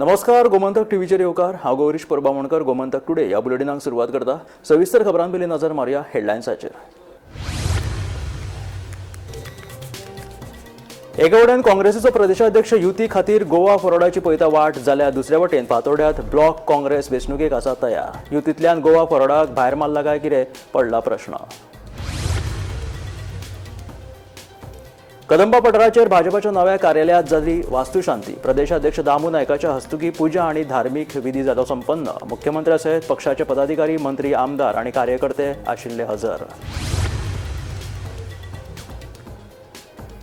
नमस्कार, गोमंतक टीव्हीचेर येवकार. हांव गौरीश परबामणकर. गोमंतक टुडे ह्या बुलेटिनाक सुरवात करता. सविस्तर खबरां पयलीं नजर मारया हेडलायन्साचेर. एके वटेन काँग्रेसीचो प्रदेशाध्यक्ष युती खातीर गोवा फॉरवर्डाची पळयता वाट जाल्या दुसरे वटेन फातोर्ड्यांत ब्लॉक काँग्रेस वेंचणुकेक आसा तयार. युतींतल्यान गोवा फॉरवर्डाक भायर मारला काय कितें पडला प्रश्न. कदंबा पठाराचेर भाजपाच्या नव्या कार्यालयात जाली वास्तुशांती. प्रदेशाध्यक्ष दामू नायकाच्या हस्तुकी पुजा आनी धार्मीक विधी जालो संपन्न. मुख्यमंत्र्या सयत पक्षाचे पदाधिकारी, मंत्री, आमदार आनी कार्यकर्ते आशिल्ले हजर.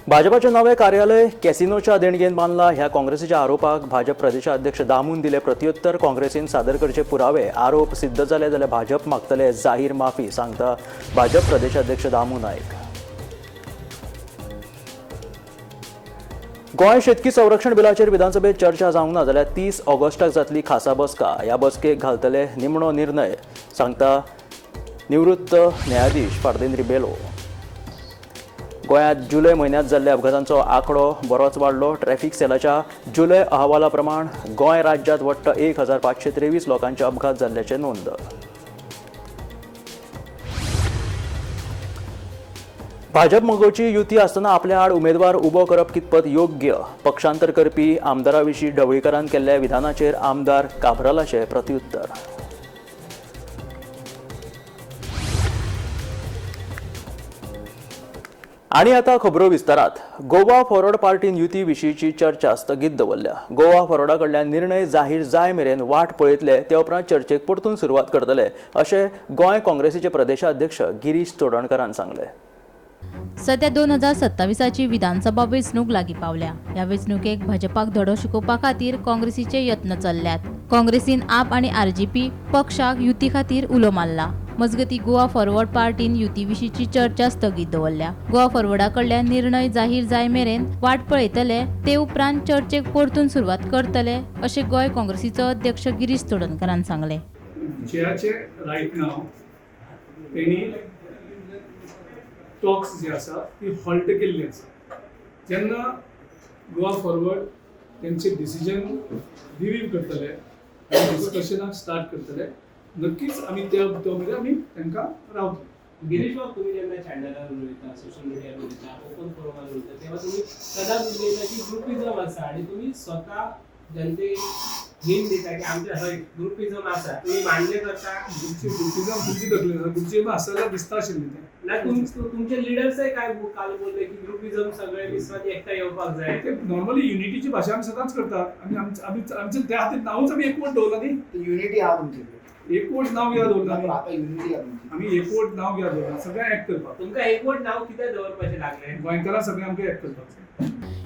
भाजपाचे नवे कार्यालय कॅसिनोच्या देणगेन बांदला. ह्या काँग्रेसीच्या आरोपाक भाजप प्रदेशाध्यक्ष दामून दिले प्रत्युत्तर. काँग्रेसीन सादर करचे पुरावे. आरोप सिद्ध जाले जाल्यार भाजप मागतले जाहीर माफी, सांगता भाजप प्रदेशाध्यक्ष दामू नायक. गोंय शेतकी संरक्षण बिलाचेर विधानसभेत चर्चा जावंक ना जाल्यार 30 ऑगस्टाक जातली खासा बसका. ह्या बसकेक घालतले निमणो निर्णय, सांगता निवृत्त न्यायाधीश पार्देंद्री बेलो. गोंयांत जुलय म्हयन्यांत जाल्ल्या अपघातांचो आंकडो बरोच वाडलो. ट्रॅफिक सेलाच्या जुलय अहवाला प्रमाण गोंय राज्यांत वट्ट 1523 लोकांचे अपघात जाल्ल्याचे नोंद. भाजप मगोवची युती आसतना आपल्या आड उमेदवार उबो करप कितपत योग्य. पक्षांतर करपी आमदारा विशीं ढवळीकरान केल्ल्या विधानाचेर आमदार काब्रालाचे प्रत्युत्तर. आणि आता खबरो विस्तारात. गोवा फॉरवर्ड पार्टीन युती विशींची चर्चा स्थगीत दवरल्या. गोवा फॉरवर्डा कडल्यान निर्णय जाहीर जाय मेरेन वाट पळयतले. ते उपरांत चर्चेक परतून सुरवात करतले अशें गोंय काँग्रेसीचे प्रदेशाध्यक्ष गिरीश चोडणकरान सांगले. सध्या 2027ची विधानसभा वेंचणूक लागीं पावल्या. ह्या वेंचणुकेक भाजपाक धडो शिकोवपा खातीर काँग्रेसीचे यत्न चल्ल्यात. काँग्रेसीन आप आनी आरजेपी पक्षाक युती खातीर उलो मारला. मजगतीं गोवा फॉरवर्ड पार्टीन युती विशींची चर्चा स्थगीत दवरल्या. गोवा फॉरवर्डा कडल्यान निर्णय जाहीर जाय मेरेन वाट पळयतले. ते उपरांत चर्चेक परतून सुरवात करतले अशें गोंय काँग्रेसीचो अध्यक्ष गिरीश चोडणकरान सांगले. टॉक्स जे आसा ती हॉल्ट केल्ली आसा. जेन्ना गोवा फॉरवर्ड तेंचे डिसिजन रिव्यू करतले आनी डिस्कशनाक स्टार्ट करतले, नक्कीच आमी त्या मेरेन आमी तांकां रावतले. गिरीश बाब, तुम्ही जेन्ना चॅनलार उलयता, सोशल मिडियार उलयता, ओपन फोरमार उलयता, तेव्हा तुम्ही सदांच उलयता की ग्रुपिजम आसा आणि तुम्ही स्वतः जनतेक हिंट दिता की आमच्या हय ग्रुपिजम आसा. तुम्ही मान्य करता ग्रुपिजम तुमची तकली आसा. ग्रुपिजम आसल्यार दिसता आशिल्लें तें. ना तुमचे लिडर्सय काय काल बोलले की ग्रुपिजम सगळे विश्वाची एकठांय येवपाक जाय. ते नॉर्मली युनिटीची भाशा आमी सदांच करतात आनी आमचें त्या खातीर नांवूच आमी एकवट दवरला न्ही. युनिटी आहा तुमची, एकवट नांव याद दवरला आमी. आता युनिटी आहा तुमची. आमी एकवट नांव याद दवरला सगळ्यांक एक करपाक. तुमकां एकवट नाव कित्याक दवरपाचें लागलें? गोंयकारां सगळ्यांक आमकां एक करपाक जाय.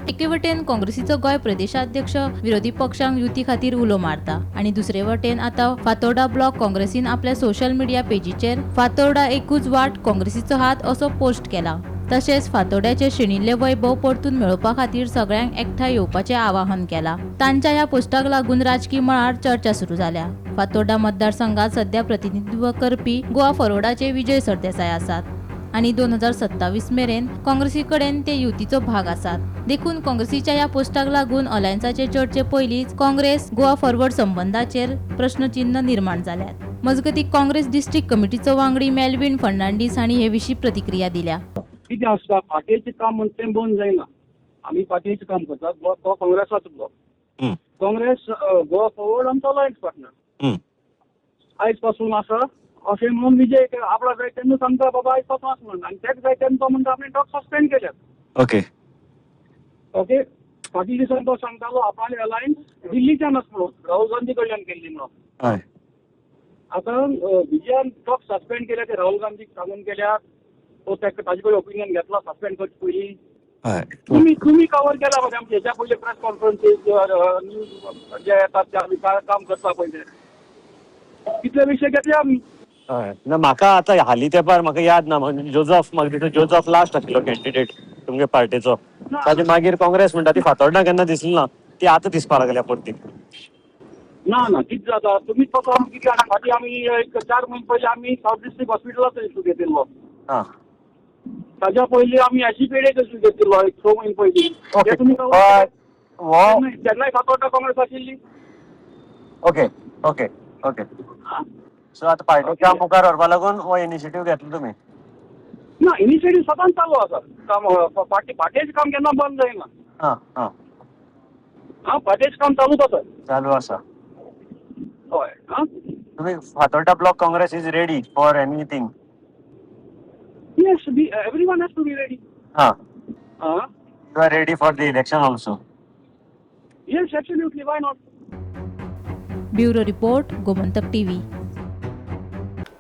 एके वटेन काँग्रेसीचो गोंय प्रदेशाध्यक्ष विरोधी पक्षांक युती खातीर उलो मारता आनी दुसरे वटेन आतां फातोर्डा ब्लॉक काँग्रेसीन आपल्या सोशल मिडिया पेजीचेर फातोर्डा एकूच वाट काँग्रेसीचो हात असो पोस्ट केला. तशेंच फातोर्ड्याचे शेणिल्ले वैभव परतून मेळोवपा खातीर सगळ्यांक एकठांय येवपाचें आवाहन केलां. तांच्या ह्या पोस्टाक लागून राजकीय मळार चर्चा सुरू जाल्या. फातोर्डा मतदारसंघात सध्या प्रतिनिधित्व करपी गोवा फॉरवर्डाचे विजय सरदेसाय आसात आनी 2027 मेरेन काँग्रेसी कडेन ते युतीचो भाग आसात. देखून काँग्रेसीच्या ह्या पोस्टाक लागून अलायन्साचे चर्चे पयलींच काँग्रेस गोवा फॉरवर्ड संबंधाचेर प्रश्नचिन्ह निर्माण जाल्यात. मजगतीं काँग्रेस डिस्ट्रिक्ट कमिटीचो वांगडी मेल्विन फर्नांडीस हांणी हे विशीं प्रतिक्रिया दिल्या. कितें आसता, पार्टीचें काम म्हणटा तें बंद जायना. आमी पार्टीचें काम करतात. तो काँग्रेसाचो ब्लॉक. काँग्रेस गोवा फॉरवर्ड आमचो अलायन्स पार्टनर आयज पासून आसा अशें म्हणून विजय आपला जाय तेन्ना सांगता बाबा आयज पासून आसा म्हणून, आनी तेच जाय तेन्ना तो म्हणटा आपले टॉक सस्पेंड केल्यात. ओके फाटल्या दिसान तो सांगतालो आपली अलायन्स दिल्लीच्यान आसा म्हणून, राहुल गांधी कडल्यान केल्ली म्हणून. आतां विजयान टॉक सस्पेंड केल्या ते राहुल गांधीक सांगून केल्यात. तो ताजे कडेन ओपिनियन घेतला सस्पेंड करचे पयलीं. तुम्ही कव्हर केला म्हणजे आमच्या हेच्या पयलीं प्रेस कॉन्फरन्सीस न्यूज जे येतात ते आमी काम करता पयले कितले विशय घेतले आमी. ना म्हाका आतां हालीं तेंपार म्हाका याद ना. जोझफ म्हाका दिसता जोझफ लास्ट आशिल्लो कॅन्डिडेट तुमगे पार्टीचो. ताजे मागीर काँग्रेस म्हणटा ती फातोर्डा केन्ना दिसली ना, ती आतां दिसपा लागल्या परती. ना कितें जाता तुमीच पळोवंक कितें जाणा. फाटीं आमी एक 4 म्हयने पयलीं आमी सावथ डिस्ट्रिक्ट हॉस्पिटलाचो इश्यू घेतिल्लो. ताज्या पयलीं आमी एसीपेडेक इश्यू घेतिल्लो एक 6 म्हयने पयलीं. तेन्नाय फातोर्डा काँग्रेस आशिल्ली. ओके ओके ओके सो आता पार्टीच्या मुखार व्हरपा लागून हो इनिशिएटीव घेतलो तुमी. ना इनिशिएटीव सदांच चालू आसा काम पार्टेचें काम केन्ना बंद जायना. हां हां पार्टेचें काम चालूच आसा. चालू आसा. हय तुम्ही Fatorda block Congress is ready for anything. Yes everyone has to be ready. हां you you are ready for the election also. Yes absolutely why not. Bureau report Gomantak TV.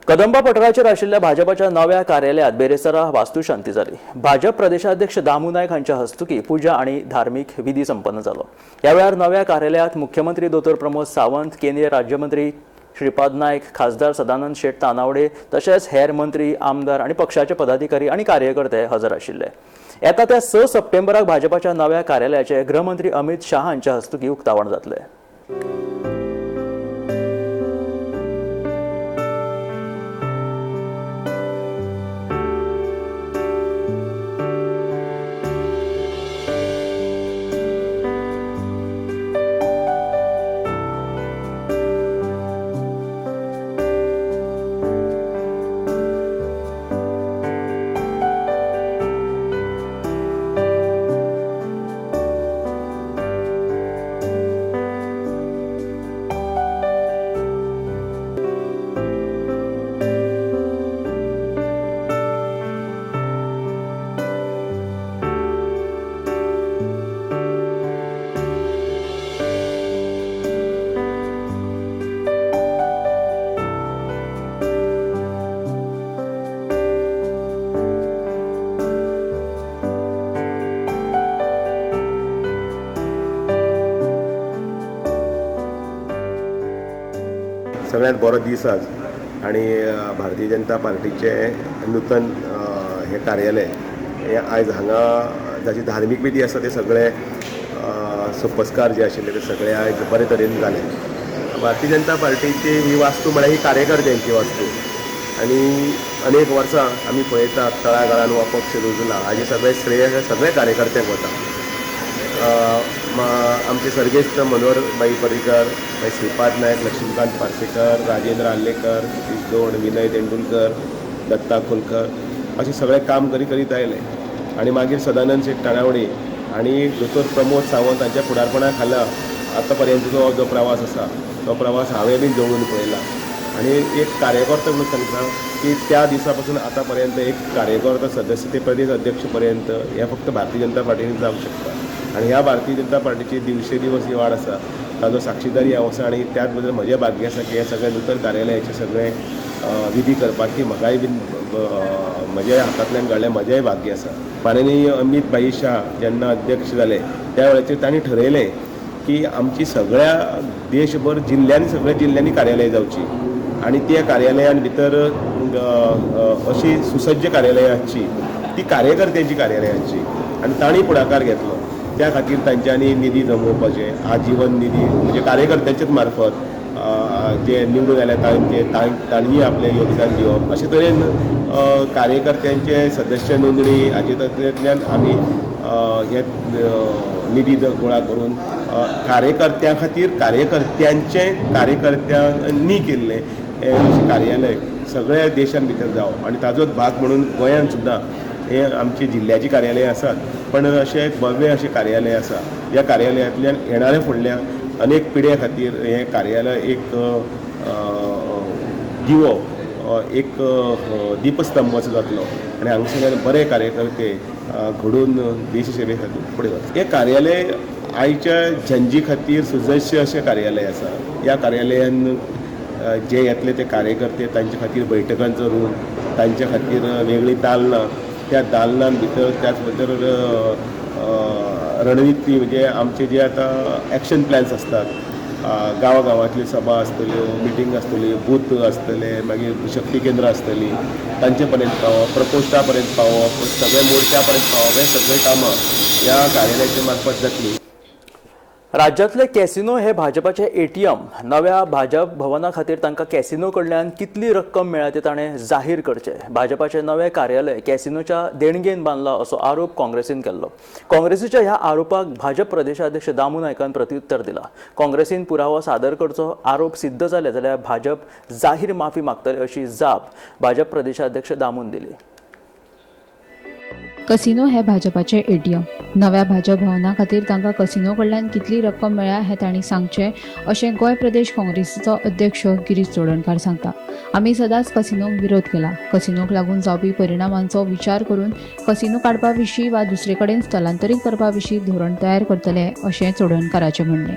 Kadamba पठाराचेर आशिल्ल्या भाजपाच्या नव्या कार्यालयात बेरेस्तारा वास्तुशांती जाली. भाजप प्रदेशाध्यक्ष दामू नायक हांच्या हस्तुकी पुजा आणि धार्मिक विधी संपन्न जालो. ह्या वेळार नव्या कार्यालयात मुख्यमंत्री दोतोर प्रमोद सावंत, केंद्रीय राज्यमंत्री श्रीपाद नायक, खासदार सदानंद शेट तानावडे तशेंच हेर मंत्री, आमदार आणि पक्षाचे पदाधिकारी आणि कार्यकर्ते हजर आशिल्ले. येता त्या 6 सप्टेंबराक भाजपाच्या नव्या कार्यालयाचे गृहमंत्री अमित शाह हांच्या हस्तुकी उक्तावण जातले. सगळ्यात बरो दीस आज आणि भारतीय जनता पार्टीचे नूतन हे कार्यालय हे आयज हांगा जाची धार्मीक विधी आसा ते सगळे सोपस्कार जे आशिल्ले ते सगळे आयज बरे तरेन जाले. भारतीय जनता पार्टीची ही वास्तू म्हळ्यार ही कार्यकर्त्यांची वास्तू आणि अनेक वर्सां आमी पळयतात तळागाळान हो पक्ष रुजला हाजे सगळे श्रेय हे सगळे कार्यकर्त्यांक वता. आमचे सर्गेस्त मनोहर भाई पर्रीकर, श्रीपाद नायक, लक्ष्मीकांत पार्सेकर, राजेंद्र आल्लेकर, सतीश दोड, विनय तेंडुलकर, दत्ता खोलकर असे सगळे काम करीत आयले आणि मागीर सदानंद शेट तानावडे आणि दोतोर प्रमोद सावंत हांच्या फुडारपणा खाला आतां पर्यंतचो जो प्रवास आसा तो प्रवास हांवें बीन जवळून पळयला आणि एक कार्यकर्ता म्हणून सांगता की त्या दिसा पासून आतां पर्यंत एक कार्यकर्ता सदस्य ते प्रदेश अध्यक्ष पर्यंत हे फक्त भारतीय जनता पार्टीन जावंक शकता आणि ह्या भारतीय जनता पार्टीची दिवसे दिवस ही वाड आसा ताजो साक्षीदारी हांव आसा आणि त्याच बद्दल म्हजें भाग्य आसा की हे सगळे नूतन कार्यालयाचे सगळे विधी करपाची म्हाकाय बीन म्हज्या हातांतल्यान घडलें म्हजेंय भाग्य आसा. माननीय अमित भाई शाह जेन्ना अध्यक्ष जाले त्या वेळाचेर तांणी ठरयलें की आमची सगळ्या देशभर सगळ्या जिल्ल्यांनी कार्यालय जावची आणि त्या कार्यालयान भितर अशी सुसज्ज कार्यालयां आसची ती कार्यकर्त्यांची कार्यालयां आसची आणि तांणी पुढाकार घेतलो. त्या खातीर तांच्यांनी निधी जमोवपाचे आजीवन निधी म्हणजे कार्यकर्त्यांच्याच मार्फत जे निवडून आले तांणी आपलें योगदान दिवप अशे तरेन कार्यकर्त्यांचे सदस्य नोंदणी हाचे तातूंतल्यान आमी हे निधी गोळा करून कार्यकर्त्यां खातीर कार्यकर्त्यांनी केल्लें अशें कार्यालय सगळ्या देशान भितर जावप आणि ताजोच भाग म्हणून गोंयांत सुद्दां हे आमची जिल्ल्याची कार्यालयां आसात पण अशें भव्य अशें कार्यालय आसा. ह्या कार्यालयांतल्यान येणाऱ्या फुडल्या अनेक पिढ्या खातीर हें कार्यालय एक दिवो एक दिपस्तंभ जातलो आणि हांगसरल्यान बरे कार्यकर्ते घडून देश सेवे खातीर फुडें वचत. हें कार्यालय आयच्या जनजी खातीर सुसज्ज अशें कार्यालय आसा. ह्या कार्यालयान जे येतले ते कार्यकर्ते तांचे खातीर बैठकांचो रूम, तांचे खातीर वेगळी दालनां, त्या दालनां भितर त्याच बद्दल रणनीती म्हणजे आमचे जे आतां एक्शन प्लॅन्स असतात गांवागांवांतल्यो सभा आसतल्यो, मिटींग आसतली, बूथ आसतले, मागीर शक्ती केंद्र आसतली तांचे पर्यंत पावप, प्रकोश्टा पर्यंत पावप, सगळे मोर्चा पर्यंत पावप हे सगळे कामां ह्या कार्यालयाच्या मार्फत जातली. राज्यातले कॅसिनो हे भाजपाचे एटीएम. नव्या भाजप भवना खातीर तांकां कॅसिनो कडल्यान कितली रक्कम मेळ्ळ्या ते ताणें जाहीर करचे. भाजपाचे नवे कार्यालय कॅसिनोच्या देणगेन बांदलां असो आरोप काँग्रेसीन केल्लो. काँग्रेसीच्या ह्या आरोपाक भाजप प्रदेशाध्यक्ष दामू नायकान प्रत्युत्तर दिलां. काँग्रेसीन पुरावो सादर करचो, आरोप सिद्ध जाले जाल्यार भाजप जाहीर माफी मागतले अशी जाप भाजप प्रदेशाध्यक्ष दामून दिली. कसिनो हे भाजपाचे एटीएम. नव्या भाजप भवना खातीर तांकां कसिनो कडल्यान कितली रक्कम मेळ्ळ्या हें तांणी सांगचें अशें गोंय प्रदेश काँग्रेसीचो अध्यक्ष गिरीश चोडणकार सांगता. आमी सदांच कसिनोक विरोध केला. कसिनोक लागून जावपी परिणामांचो विचार करून कसिनो काडपा विशीं वा दुसरे कडेन स्थलांतरीत करपा विशीं धोरण तयार करतले अशें चोडणकाराचें म्हणणें.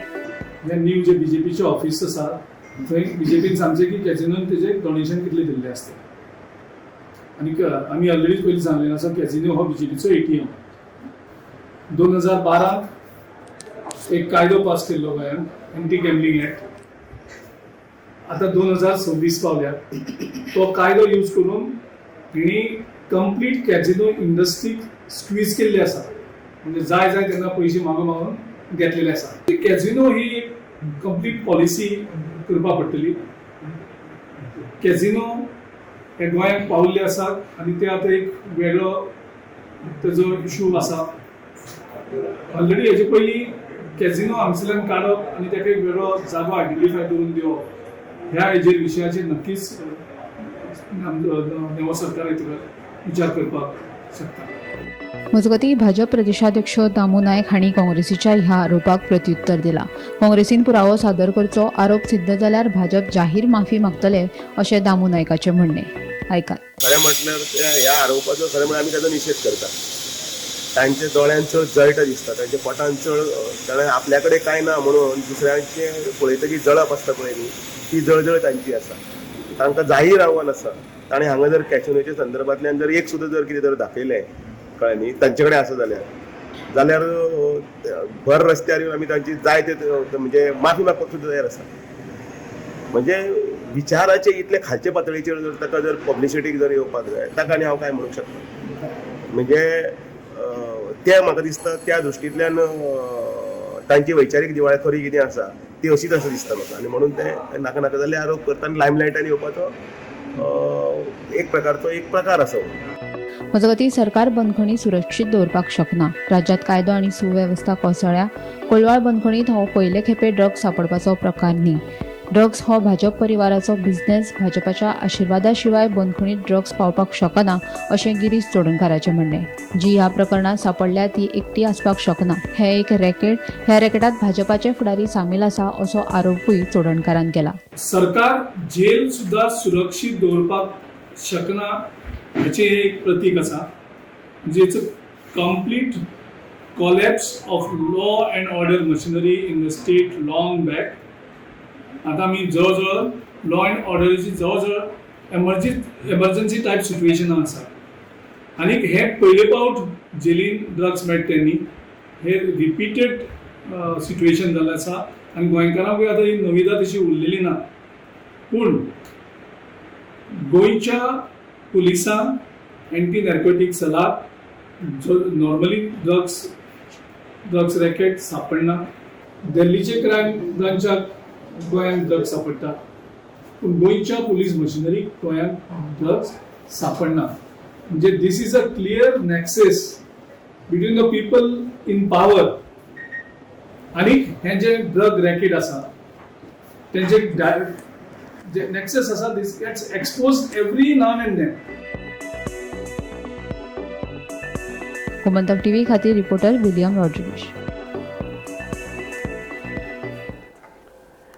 हे न्यू जे बीजेपीचे ऑफिस आसा थंय बीजेपीन सांगचे की कॅसिनोन तेजे डोनेशन कितले दिल्ले आसता. आनी आमी ऑलरेडी पयलीं सांगलें आसा कॅसिनो हो बीजेपीचो एटीएम. 2012 एक कायदो पास केल्लो गोंयांत, एंटी गॅम्बलिंग एक्ट. आतां 2026 पावल्या. तो कायदो यूज करून तेणी कंप्लीट कॅसिनो इंडस्ट्रीक स्क्वीज केल्ली आसा. म्हणजे जाय तेन्ना पयशे मागून घेतलेले आसा. कॅसिनो ही एक कंप्लीट पॉलिसी करपा पडटली. कॅसिनो हे गोंयांत पावल्ले आसात आनी ते आतां एक वेगळो तेजो इशू आसा. ऑलरेडी हेजे पयलीं कॅसिनो हांगसरल्यान काडप आनी ताका एक वेगळो जागो आयडेंटिफाय करून दिवप ह्या हेजेर विशयाचेर नक्कीच नवो सरकार विचार करपाक शकता. मजगतीं भाजप प्रदेशाध्यक्ष दामू नायक हांणी काँग्रेसीच्या ह्या आरोपाक प्रत्युत्तर दिलां. काँग्रेसीन पुरावो सादर करचो, आरोप सिद्ध जाल्यार भाजप जाहीर माफी मागतले अशें दामू नायकाचें म्हणणें. आयकात. खरें म्हटल्यार ह्या आरोपाचो खरें म्हळ्यार आमी ताचो निशेध करता. तांचे दोळ्यान चड जळटा दिसता, तांच्या पोटान चड ताणें आपल्या कडेन कांय ना म्हणून दुसऱ्यांचे पळयतकीर जळप आसता पळय न्ही, ती जळजळ तांची आसा. तांकां जाहीर आव्हान आसा. ताणें हांगा जर कॅसिनोच्या संदर्भांतल्यान जर एक सुद्दां जर कितें जर दाखयलें कळ्ळें न्ही, तांचे कडेन आसा जाल्यार भर रस्त्यार येवन आमी तांची जाय ते म्हणजे माफी मागपाक सुद्दां तयार आसा. म्हणजे विचाराचे इतले खालचे पातळीचेर जर ताका जर पब्लिसिटीक जर येवपाक जाय ताका आनी हांव काय म्हणूंक शकना. म्हणजे ते म्हाका दिसता त्या दृश्टींतल्यान तांची वैचारीक दिवाळखोरी कितें आसा ती अशीच आसा दिसता म्हाका. आनी म्हणून ते नाका नाका जाल्ले आरोप करता आनी लायमलायटान येवपाचो एक प्रकार आसा. मजगतीं सरकार बंदखणी सुरक्षीत दवरपाक शकना. राज्यांत कायदो आनी सुवेवस्था कोसळ्ळ्या. कोलवाळ बंदखणींत हो पयले खेपे ड्रग्स सांपडपाचो प्रकार न्ही. ड्रग्स हो भाजप परिवाराचो बिझनेस. भाजपाच्या आशिर्वादा शिवाय बंदखणींत ड्रग्स पावपाक शकना अशें गिरीश चोडणकाराचें म्हणणें. जी ह्या प्रकरणात सांपडल्या ती एकटी आसपाक शकना. हें एक रॅकेट. ह्या रॅकेटात भाजपाचे फुडारी सामील आसा असो आरोपूय चोडणकारान केला. सरकार जेल सुद्धा सुरक्षीत दवरपाक शकना हाचें एक प्रतीक आसा. म्हणजे it's a complete collapse of law and order machinery in the state long back. आता आमी जवळ लॉ अँड ऑर्डरीची जवळ एमर्जन्सी टायप सिच्युएशनां आसा. आनी हे पयले फावट जेलीन ड्रग्स मेळटा तेन्नी हे रिपिटेड सिच्युएशन जाल्लें आसा. आनी गोंयकारांकूय आतां ही नविदा तशी उरलेली ना. पूण गोंयच्या पुलिसान एंटी नॅर्कोटीक सेलाक नॉर्मली ड्रग्स रॅकेट सापडना. दिल्लीचे क्रायम ब्रांचाक गोंयांत ड्रग्स सापडटा, पूण गोंयच्या पुलीस मशिनरीक गोंयांत ड्रग्स सापडना. म्हणजे this is a clear nexus between the people in power आनी हे जे ड्रग रॅकेट आसा तेंचे जे नॅक्सेस आसा this gets exposed every now and then. Gomantak TV खातीर रिपोर्टर विलियम रॉड्रिगीस.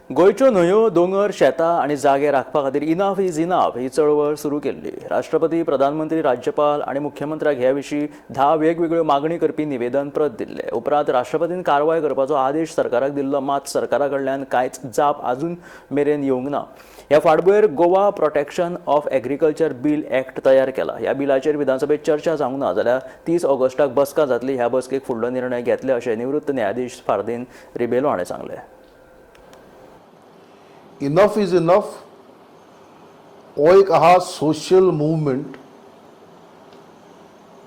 गोंयच्यो न्हंयो, दोंगर, शेतां आनी जागे राखपा खातीर इनफ इज इनफ ही चळवळ सुरू केल्ली. राष्ट्रपती, प्रधानमंत्री, राज्यपाल आनी मुख्यमंत्र्याक ह्या विशीं 10 वेगवेगळ्यो मागणी करपी निवेदन प्रत दिल्ले. उपरांत राष्ट्रपतीन कारवाय करपाचो आदेश सरकाराक दिल्लो, मात सरकारा कडल्यान कांयच जाप आजून मेरेन येवंक ना. ह्या फाटभुंयेर Goa protection of agriculture bill act तयार केला. ह्या बिलाचेर विधानसभेत चर्चा जावंक ना जाल्यार 30 ऑगस्टाक बसका जातली. ह्या बसकेक फुडलो निर्णय घेतले अशें निवृत्त न्यायाधीश फार्दीन रिबेलो हाणें सांगलें. इनफ इज इनफ हो एक आहा सोशल मुवमेंट.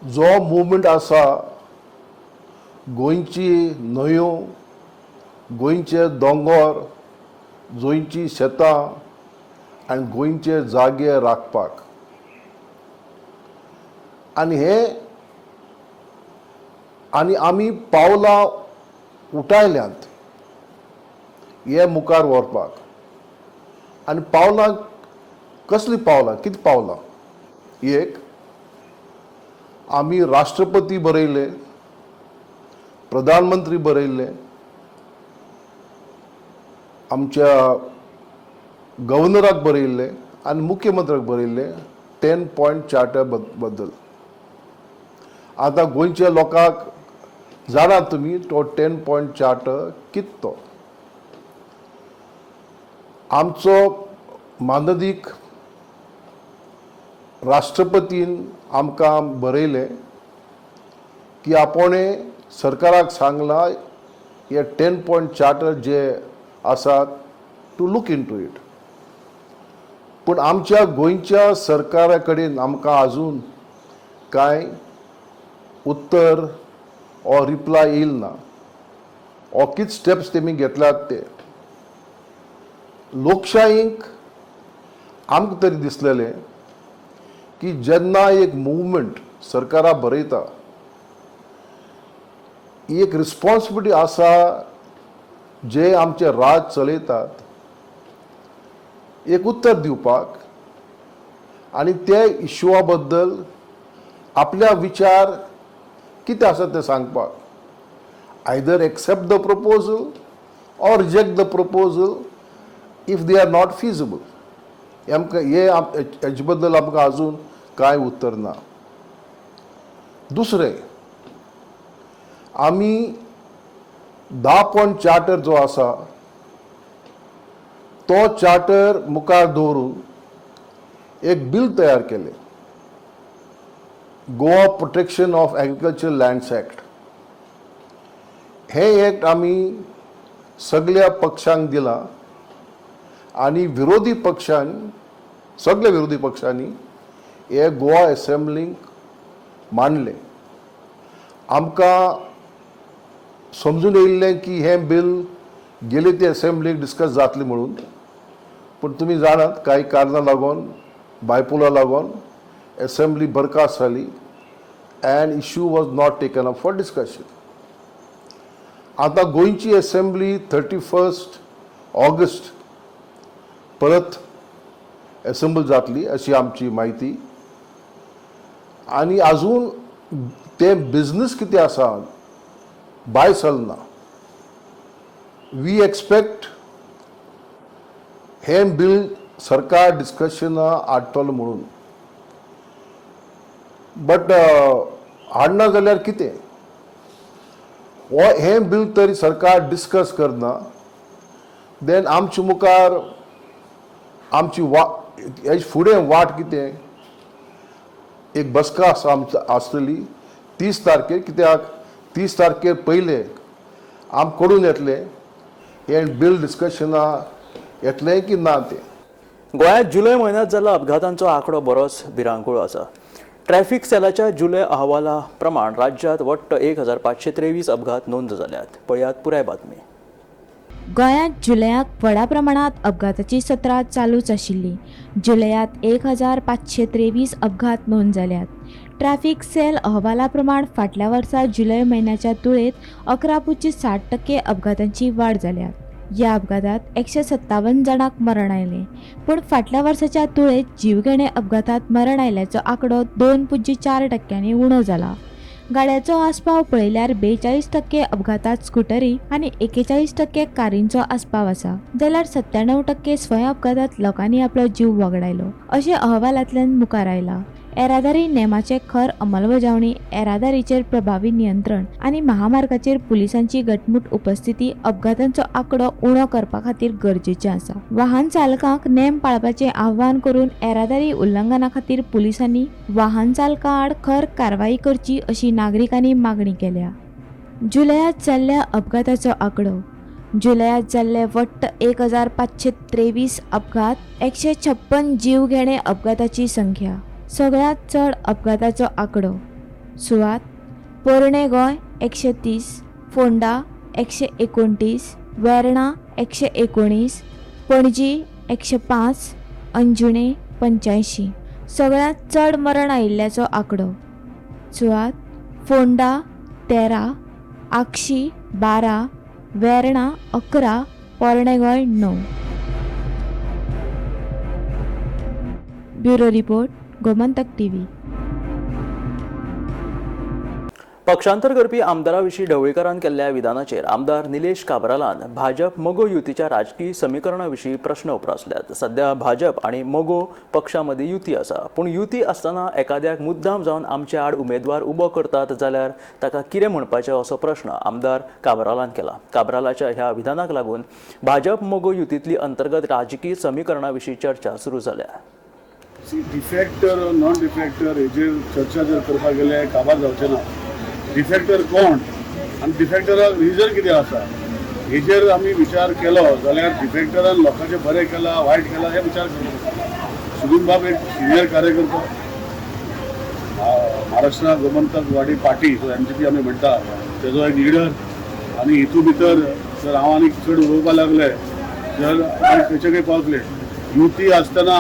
जो मुवमेंट आसा गोंयची न्हंयो, गोंयचे दोंगर, गोंयची शेतां आनी गोंयचे जागे राखपाक. आनी आमी पावलां उटायल्यांत हे मुखार व्हरपाक. आनी पावलां कसलीं पावलां, कितें पावलां? एक, आमी राष्ट्रपती बरयले, प्रधानमंत्री बरयले, आमच्या गव्हर्नराक बरयले आनी मुख्यमंत्र्याक बरयले 10 पॉयंट चार्टर बद्दल. आतां गोंयच्या लोकांक जाणात तुमी तो 10 पॉयंट चार्टर कितें तो. आमचो मानदीक राष्ट्रपतीन आमकां बरयलें की आपणें सरकाराक सांगलां हे 10 पॉयंट चार्टर जे आसात to look into it. पूण आमच्या गोंयच्या सरकारा कडेन आमकां आजून कांय उत्तर ओ रिप्लाय येयल ना. ओ कितें स्टेप्स तेमी घेतल्यात ते. लोकशायेक आमकां तरी दिसलेलें की जेन्ना एक मुवमेंट सरकारा बरयता, एक रिस्पॉन्सिबिलिटी आसा जे आमचे राज चलयतात एक उत्तर दिवपाक आनी ते इश्यूआ बद्दल आपल्या विचार कितें आसा ते सांगपाक. आयदर एक्सेप्ट द प्रपोजल और reject the proposal if they are not feasible. हेजे बद्दल आमकां आजून कांय उत्तर ना. दुसरें, आमी 10 पॉयंट चार्टर जो आसा तो चार्टर मुखार दवरून एक बिल तयार केलें, Goa protection of agriculture lands act. हे एक्ट आमी सगळ्या पक्षांक दिलां आनी विरोधी पक्षांनी, सगळ्या विरोधी पक्षांनी हे गोवा असेंब्लीक मांडलें. आमकां समजून येयल्लें की हें बिल गेले ते असेंब्लीक डिस्कस जातलें म्हणून, पूण तुमी जाणात कांय कारणां लागून, बायपोला लागून असेंब्ली बरखास्त जाली and issue was not taken up for discussion. आतां गोंयची असेंब्ली 31 ऑगस्ट परत असेंबल जातली अशी आमची म्हायती. आनी आजून ते बिझनस कितें आसा भायर सरना. वी एक्सपेक्ट हें बिल सरकार डिस्कशना हाडटलो म्हणून. बट हाडना जाल्यार कितें? हें बिल तरी सरकार डिस्कस करना, देन आमचे मुखार आमची हेजे फुडें वाट कितें? एक बसका आसतली 30 तारखेर. कित्याक 30 तारखेर पयले आम कळून येतलें हें बिल डिस्कशना येतलें की ना तें. गोंयांत जुलय म्हयन्यांत जाल्ल्या अपघातांचो आंकडो बरोच भिरांकूळ आसा. ट्रॅफिक सेलाच्या जुलय अहवाला प्रमाण राज्यांत वट्ट 1523 अपघात नोंद जाल्यात. पळयात पुराय बातमी. गोंयांत जुलयाक व्हडा प्रमाणात अपघाताची सत्रां चालूच आशिल्ली. जुलयात 1523 अपघात नोंद जाल्यात. ट्रॅफिक सेल अहवाला प्रमाण फाटल्या वर्सा जुलय म्हयन्याच्या तुळेंत 11.60% अपघातांची वाड जाल्या. ह्या अपघातात 157 जाणांक मरण आयलें. पूण फाटल्या वर्साच्या तुळेंत जीवघेणे अपघातात मरण आयल्याचो आंकडो 2.4% उणो जाला. गाड्याचो आस्पाव पळयल्यार 42% अपघातात स्कूटरी आनी 41% कारींचो आस्पाव आसा. जाल्यार 97% स्वयं अपघातात लोकांनी आपलो जीव वगडायलो अशें अहवालांतल्यान मुखार आयला. येरादारी नेमाचे खर अंमलबजावणी, येरादारीचेर प्रभावी नियंत्रण आनी महामार्गाचेर पुलिसांची घटमूट उपस्थिती अपघातांचो आंकडो उणो करपा खातीर गरजेचें आसा. वाहन चालकांक नेम पाळपाचें आव्हान करून येरादारी उल्लंघना खातीर पुलिसांनी वाहन चालकां आड खर कारवाई करची अशी नागरिकांनी मागणी केल्या. जुलयात जाल्ल्या अपघाताचो आंकडो. जुलयात जाल्ले वट्ट 1523 अपघात, 156 जीवघेणे अपघाताची संख्या. सगळ्यांत चड अपघाताचो आंकडो. सुवात: पोरणे गोंय 130, फोंडा 129, वेर्णा 119, पणजी 105, अंजुणे 85. सगळ्यांत चड मरण आयिल्ल्याचो आंकडो. सुवात फोंडा 13, आक्षी 12, Verna 11, पोरणेगोंय 9. Bureau report, Gomantak TV. पक्षांतर करपी आमदाराविशीं ढवळीकरान केल्ल्या विधानाचेर आमदार निलेश काब्रालान भाजप मोगो युतीच्या राजकीय समीकरणाविशीं प्रश्न उपरासल्यात. सध्या भाजप आनी मोगो पक्षां मदीं युती आसा, पूण युती आसतना एकाद्याक मुद्दाम जावन आमचे आड उमेदवार उबो करतात जाल्यार ताका कितें म्हणपाचें असो प्रश्न आमदार काब्रालान केला. काब्रालाच्या ह्या विधानाक लागून भाजप मोगो युतींतली अंतर्गत राजकीय समीकरणाविशीं चर्चा सुरू जाल्या. डिफेक्टर नॉन डिफेक्टर हेजेर चर्चा जर करपाक गेले काबार जावचें ना. डिफेक्टर कोण आनी डिफेक्टराक रिजन कितें आसा हेजेर आमी विचार केलो जाल्यार डिफेक्टरान लोकांचें बरें केलां वायट केलां हे विचार करता. सुदीन बाब एक सिनियर कार्यकर्ता, महाराष्ट्र गोमंतक वाडी पार्टी एमजीपी आमी म्हणटा तेजो एक लिडर. आनी हितून भितर जर हांव आनी चड उलोवपाक लागले जर आमी खंयचे खंय पावतले. युती आसतना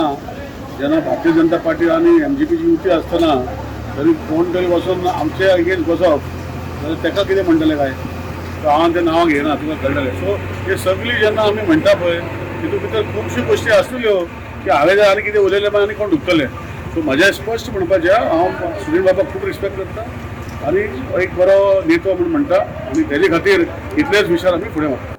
जेन्ना भारतीय जनता पार्टी आनी एमजीपीची युती आसतना तरी कोण तरी वचून आमचे अगेन्स्ट बसप जाल्यार ताका कितें म्हणटले काय हांव तें नांव घेयना तुका कळटलें. सो हे सगळी जेन्ना आमी म्हणटा पळय तितून भितर खुबश्यो गोश्टी आसतल्यो की हांवें जर आनी कितें उलयलें मागीर आनी कोण दुखतले. सो म्हजें स्पश्ट म्हणपाचें हांव सुनील बाबाक खूब रिस्पेक्ट करता आनी एक बरो नेतो म्हूण म्हणटा आनी तेजे खातीर इतलेच विचार आमी फुडें व्हरता.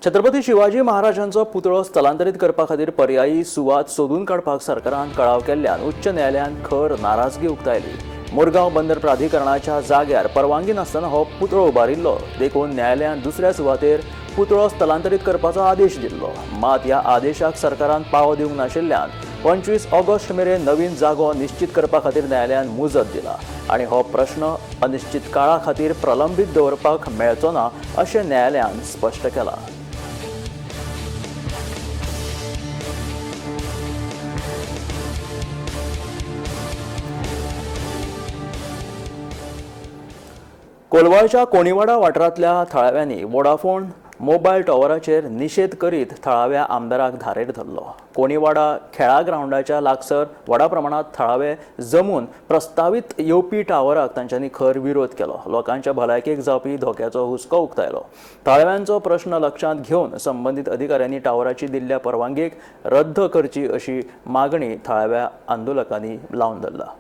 छत्रपती शिवाजी महाराजांचो पुतळो स्थलांतरीत करपा खातीर पर्यायी सुवात सोदून काडपाक सरकारान कळाव केल्ल्यान उच्च न्यायालयान खर नाराजगी उक्तायली. मुरगांव बंदर प्राधिकरणाच्या जाग्यार परवानगी नासतना हो पुतळो उबारिल्लो देखून न्यायालयान दुसऱ्या सुवातेर पुतळो स्थलांतरीत करपाचो आदेश दिल्लो. मात ह्या आदेशाक सरकारान पावो दिवंक नाशिल्ल्यान 25 ऑगस्ट मेरेन नवीन जागो निश्चित करपा खातीर न्यायालयान मुजत दिला आनी हो प्रश्न अनिश्चित काळा खातीर प्रलंबीत दवरपाक मेळचो ना अशें न्यायालयान स्पश्ट केलां. कोलवाळच्या कोणीवाडा वाठारांतल्या थळाव्यांनी वोडाफोन मोबायल टॉवराचेर निशेध करीत थळाव्या आमदाराक धारेर धरलो. कोणीवाडा खेळा ग्राउंडाच्या लागसर व्हडा प्रमाणात थळावे जमून प्रस्तावित येवपी टावराक तांच्यांनी खर विरोध केलो. लोकांच्या भलायकेक जावपी धोक्याचो हुस्को उक्तायलो. थळाव्यांचो प्रश्न लक्षांत घेवन संबंदीत अधिकाऱ्यांनी टावराची दिल्ल्या परवानगीक रद्द करची अशी मागणी थळाव्या आंदोलकांनी लावन धरला.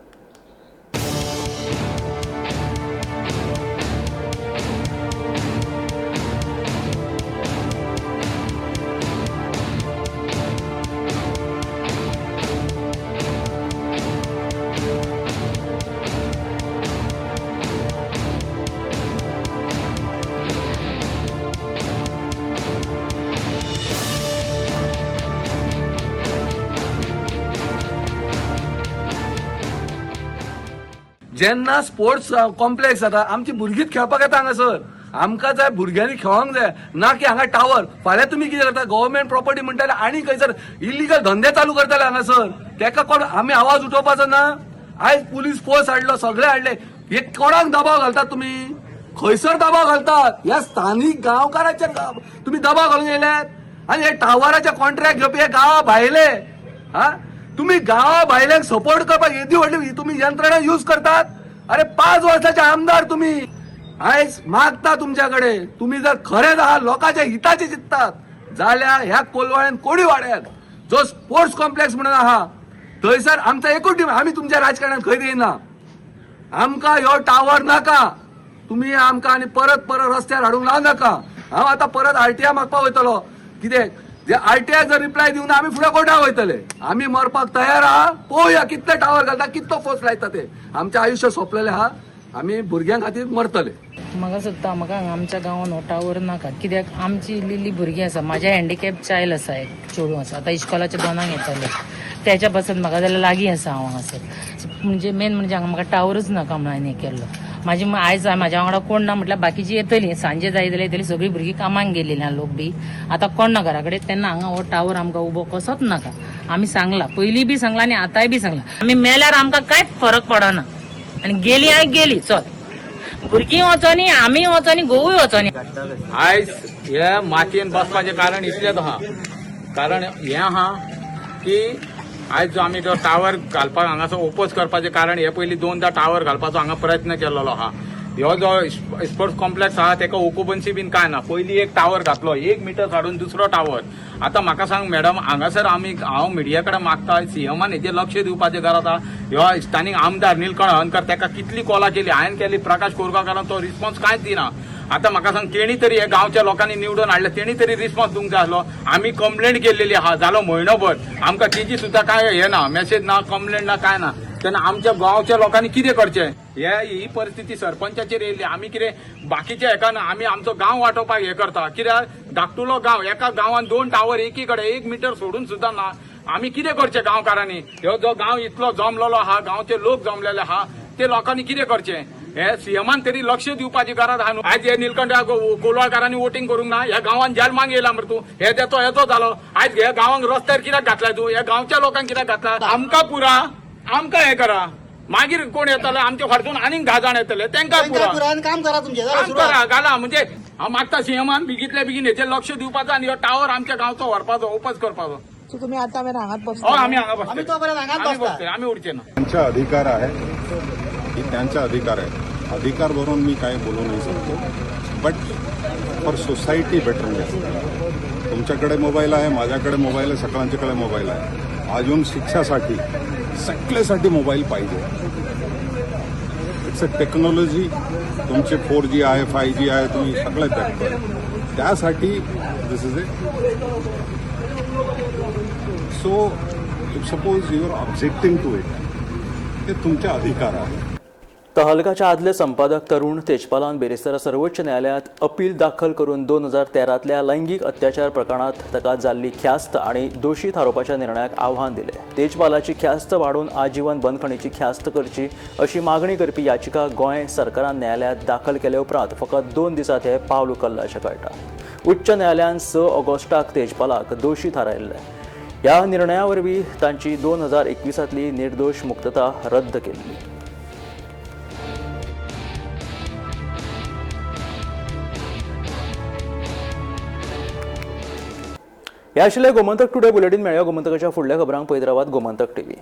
जेन्ना स्पोर्ट्स कॉम्प्लेक्स जाता आमची भुरगींच खेळपाक येता हांगासर. आमकां जाय भुरग्यांनी खेळोंक जाय ना की हांगा टावर. फाल्यां तुमी कितें करता गव्हर्मेंट प्रॉपर्टी म्हणटाले आनी खंयसर इलिगल धंदे चालू करताले हांगासर. तेका कोण आमी आवाज उठोवपाचो ना. आयज पुलीस फोर्स हाडलो सगळे हाडले. हे कोणाक दबाव घालतात तुमी? खंयसर दबाव घालतात? ह्या स्थानिक गांवकारांचेर तुमी दबाव घालून येयल्यात. आनी हे टावराचे कॉन्ट्रॅक्ट घेवपी हे गांवा भायले. तुम्ही गांवा भायल्यांक सपोर्ट करपाक येदी व्हडली तुम्ही यंत्रणा यूज करतात. अरे 5 वर्साचे आमदार तुम्ही. आयज मागता तुमच्याकडे तुम्ही जर खरेच आहात लोकांच्या हिताचे चिंततात जाल्यार ह्या कोलवाळ्यान कोडीवाड्यात जो स्पोर्ट्स कॉम्प्लेक्स म्हणून आहा थंयसर आमचा एकूच टीम. आम्ही तुमच्या राजकारणात खंय येना. आमकां ह्यो टावर नाका. तुम्ही आमकां आनी परत रस्त्यार हाडूंक लाव नाका. हांव आतां परत आरटीआय मागपाक वयतलो. कितें जे आरटीआय जर रिप्लाय दिवना आम्ही फुडें कोर्टाक वयतले. आम्ही मरपाक तयार आहा. पळोवया कितले टावर घालता कितलो फोर्स लायता ते. आमचें आयुश्य सोंपलेलें आहा. आमी भुरग्यां खातीर मरतले. म्हाका सुद्दां म्हाका आमच्या गांवांत हो टावर नाका. कित्याक आमची इल्ली भुरगीं आसा. म्हाज्या हँडिकॅप चायल्ड आसा एक चेडूं आसा. आतां इश्कोलाच्या 2 येताले त्याच्या पासून म्हाका जाल्यार लागीं आसा हांव हांगासर. म्हणजे मेन म्हणजे हांगा म्हाका टावरच नाका म्हणून हांवें हें केल्लो. म्हाजी आयज म्हाज्या वांगडा कोण ना म्हटल्यार बाकीची येतली. सांजे जाय जाल्यार येतली. सगळीं भुरगीं कामाक गेलेली लोक बी. आतां कोण ना घरा कडेन तेन्ना हांगा हो टावर आमकां उबो कसोच नाका. आमी सांगला पयलीं बी सांगला आनी आतांय बी सांगला. आमी मेल्यार आमकां कांयच फरक पडना. आनी गेली चल. भुरगीं वचोनी आमी वचोनी गोवूय वचोनी आयज हे मातयेन बसपाचें कारण इतलेंच आहा कारण हें आहा की आयज जो आमी जो टावर घालपाक हांगासर ओपोज करपाचें कारण हे पयलीं 2दा टावर घालपाचो हांगा प्रयत्न केल्लो आहा ह्यो जो स्पोर्ट्स कॉम्प्लेक्स आहा तेका ओकुपन्सी बीन कांय ना पयलीं एक टावर घातलो 1 मीटर काडून दुसरो टावर आतां म्हाका सांग मॅडम हांगासर हांव मिडिया कडेन मागता सीएमान हेजेर लक्ष दिवपाचें गरज आहा ह्यो स्थानीक आमदार निलकंठ हनकर तेका कितली कॉलां केली हांवें केली प्रकाश कोरगांवकारान तो रिस्पॉन्स कांयच दिना आतां म्हाका सांग तेणी तरी हे गांवच्या लोकांनी निवडून हाडले तेणी तरी रिस्पॉन्स दिवंक जाय आसलो आमी कंप्लेंट केल्लेली आहा जालो म्हयनोभर आमकां तेजी सुद्दां कांय हें ना मेसेज ना कंप्लेंट ना कांय ना तेन्ना आमच्या गांवच्या लोकांनी कितें करचें ही परिस्थिती सरपंचाचेर येयली आमी कितें बाकीच्या हेका ना आमी आमचो गांव वांटोवपाक हें करता कित्याक धाकटुलो गांव एका गांवान 2 टावर एकी कडेन 1 मीटर सोडून सुद्दां ना आमी कितें करचें गांवकारांनी ह्यो जो गांव इतलो जमलेलो आहा गांवचे लोक जमलेले आहा ते लोकांनी कितें करचें हे सीएमान तरी लक्ष दिवपाची गरज आहा न्हू आयज हे निलकंठ कोलवाळकारांनी वोटिंग करूंक ना ह्या गांवान जल्माक येयला मरे तूं हे देतो हेचो जालो आयज हे गांवांक रस्त्यार कित्याक घातलाय तूं ह्या गांवच्या लोकांक कित्याक घातला आमकां पुरा आमकां हें करा मागीर कोण येतले आमच्या फाटसून आनीक 10 जाण येतले तांकां पुरा काम करा तुमचे काम करा घाला म्हणजे हांव मागता सीएमान बेगीतल्या बेगीन हेचेर लक्ष दिवपाचो आनी हो टावर आमच्या गांवचो व्हरपाचो ओपन करपाचो तुम्ही आता हांगात बसता हय आमी हांगा आम्ही तोपर्यंत हांगात बसता आमी उरचे ना त्यांचा अधिकार आहे ही त्यांचा अधिकार आहे अधिकार वरून मी काही बोलू नाही शकतो बट फॉर सोसायटी बेटर नाही तुमच्याकडे मोबाईल आहे माझ्याकडे मोबाईल आहे सगळ्यांच्याकडे मोबाईल आहे अजून शिक्षासाठी सगळ्यासाठी मोबाईल पाहिजे इट्स अ टेक्नॉलॉजी तुमचे 4G आहे 5G आहे तुम्ही सगळे बघताय त्यासाठी this is a so if suppose you are objecting to it ते तुमचे अधिकार आहे तहलकाच्या आदले संपादक तरुण तेजपालान बेरेस्तारा सर्वोच्च न्यायालयात अपील दाखल करून 2013तल्या लैंगिक अत्याचार प्रकरणात ताका जाल्ली ख्यास्त आणि दोशी थारोवपाच्या निर्णयाक आव्हान दिले तेजपालाची ख्यास्त वाडून आजीवन बंदखणीची ख्यास्त करची अशी मागणी करपी याचिका गोंय सरकारान न्यायालयात दाखल केले उपरांत फकत 2 दिसांत हे पावल उखल्ला अशें कळटा उच्च न्यायालयान 6 ऑगस्टाक तेजपालाक दोशी थारायल्ले ह्या निर्णया वरवीं तांची 2021तली निर्दोश मुक्तता रद्द केल्ली हे आशिल्ले गोमंतक टुडे बुलेटिन मेळ्या गोमंतकाच्या फुडल्या खबरांक पळयत रावात गोमंतक टीव्ही